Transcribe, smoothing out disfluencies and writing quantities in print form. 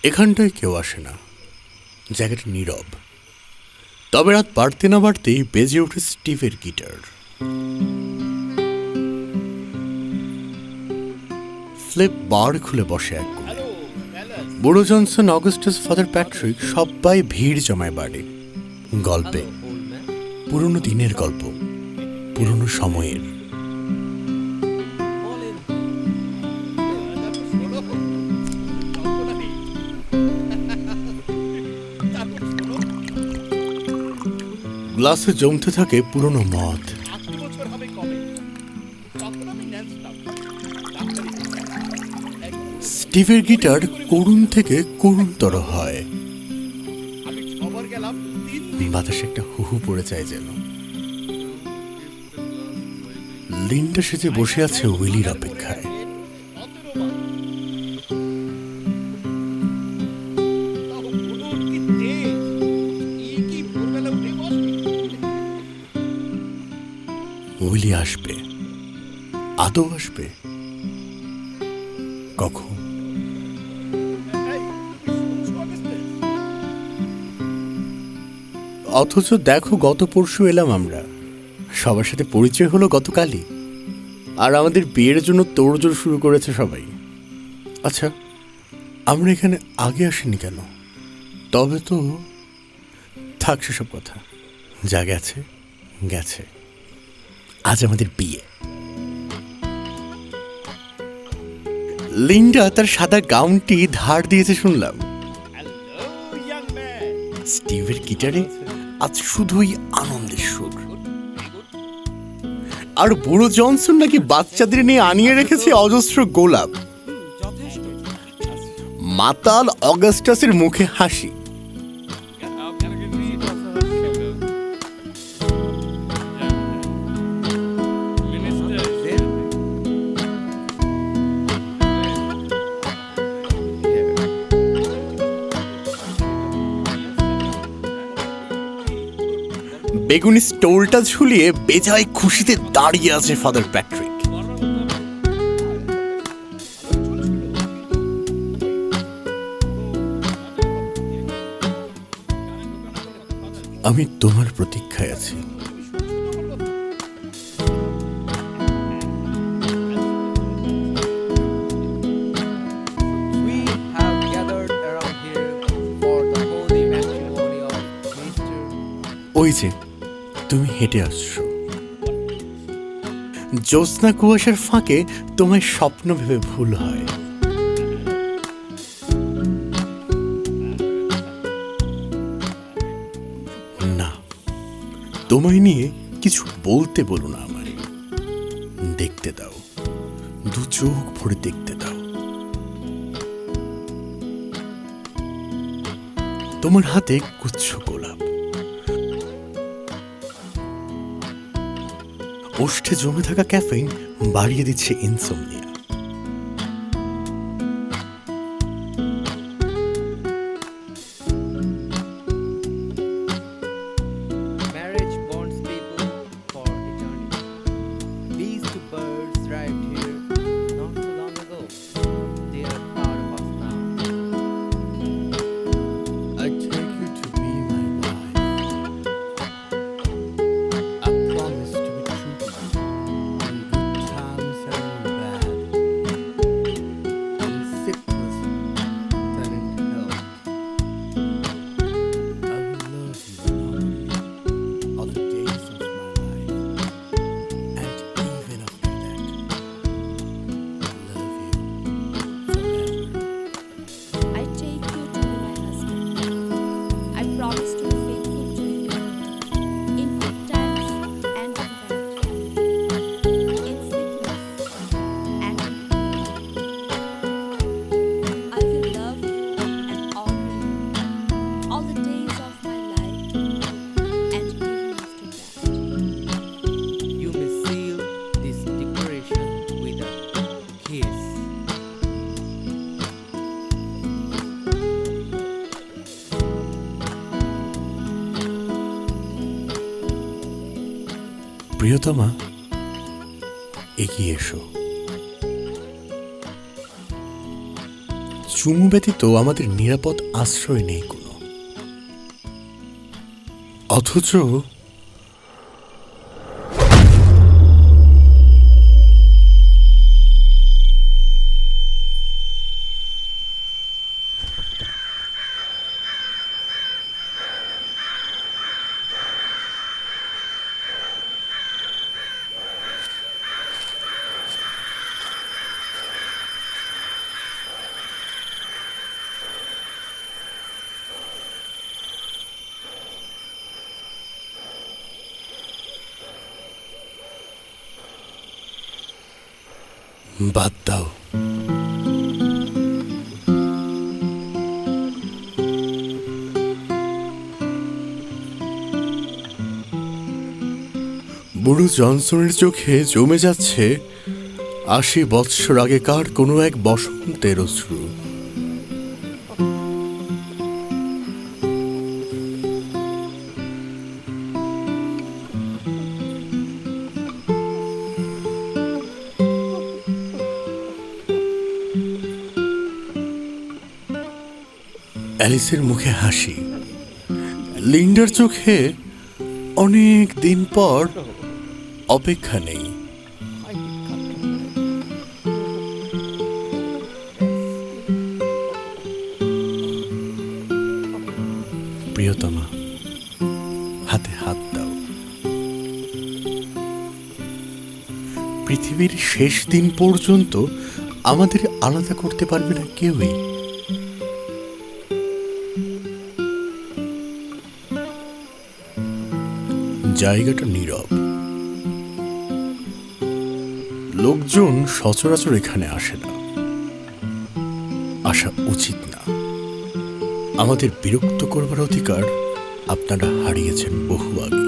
এখানটায় কেউ আসে না, জায়গাটা নীরব। তবে রাত বাড়তে না বাড়তেই বেজে ওঠে স্টিভের গিটার। ফ্লিপ বার খুলে বসে এক কোণে। বুড়ো জনসন, অগাস্টাস, ফাদার প্যাট্রিক সবাই ভিড় জমায় বাড়ি। গল্পে, পুরনো দিনের গল্প, পুরনো সময়ের। গ্লাসে জমতে থাকে পুরনো মদ। স্টিভের গিটার করুণ থেকে করুণতর হয়। বাতাসে একটা হুহু পড়ে যায় যেন। লিন্ডা সেজে বসে আছে উইলির অপেক্ষায়। উইলি আসবে, আদৌ আসবে? কখন? অথচ দেখো, গত পরশু এলাম আমরা, সবার সাথে পরিচয় হলো গতকালই, আর আমাদের বিয়ের জন্য তোড়জোড় শুরু করেছে সবাই। আচ্ছা, আমরা এখানে আগে আসিনি কেন? তবে তো থাক সেসব কথা, যা গেছে গেছে। আজ আমাদের বিয়ে। লিন্ডা তার সাদা গাউনটি ধার দিয়েছে শুনলাম। স্টিভের গিটারে আজ শুধুই আনন্দের সুর। আর বুড়ো জনসন নাকি বাচ্চাদের নিয়ে আনিয়ে রেখেছে অজস্র গোলাপ। মাতাল অগাস্টাসের মুখে হাসি। বেগুনি স্টোলটা ঝুলিয়ে বেজায় খুশিতে দাঁড়িয়ে আছে ফাদার প্যাট্রিক। আমি তোমার প্রতীক্ষায় আছি। ওই যে তুমি হেঁটে আসছো, জ্যোৎস্না কুয়াশার ফাঁকে তোমায় স্বপ্ন ভেবে ভুল হয়। না, তোমায় নিয়ে কিছু বলতে বলো না আমায়। দেখতে দাও, দু চোখ ভরে দেখতে দাও। তোমার হাতে গুচ্ছ গোলাপ, ওষ্ঠে জমে থাকা ক্যাফেইন বাড়িয়ে দিচ্ছে ইনসোমনিয়া। প্রিয়তমা, এগিয়ে এসো। চুমু ব্যতীত আমাদের নিরাপদ আশ্রয় নেই কোনো। অথচ বাদ দাও, বুড়ো জনসনের চোখে জমে যাচ্ছে ৮০ বৎসর আগেকার কোনো এক বসন্তের অশ্রু। অ্যালিসের মুখে হাসি, লিন্ডার চোখে অনেক দিন পর অপেক্ষা নেই। প্রিয়তমা, হাতে হাত দাও। পৃথিবীর শেষ দিন পর্যন্ত আমাদের আলাদা করতে পারবে না কেউই। জায়গাটা নীরব, লোকজন সচরাচর এখানে আসে না, আসা উচিত না। আমাদের বিরক্ত করবার অধিকার আপনারা হারিয়েছেন বহু আগে।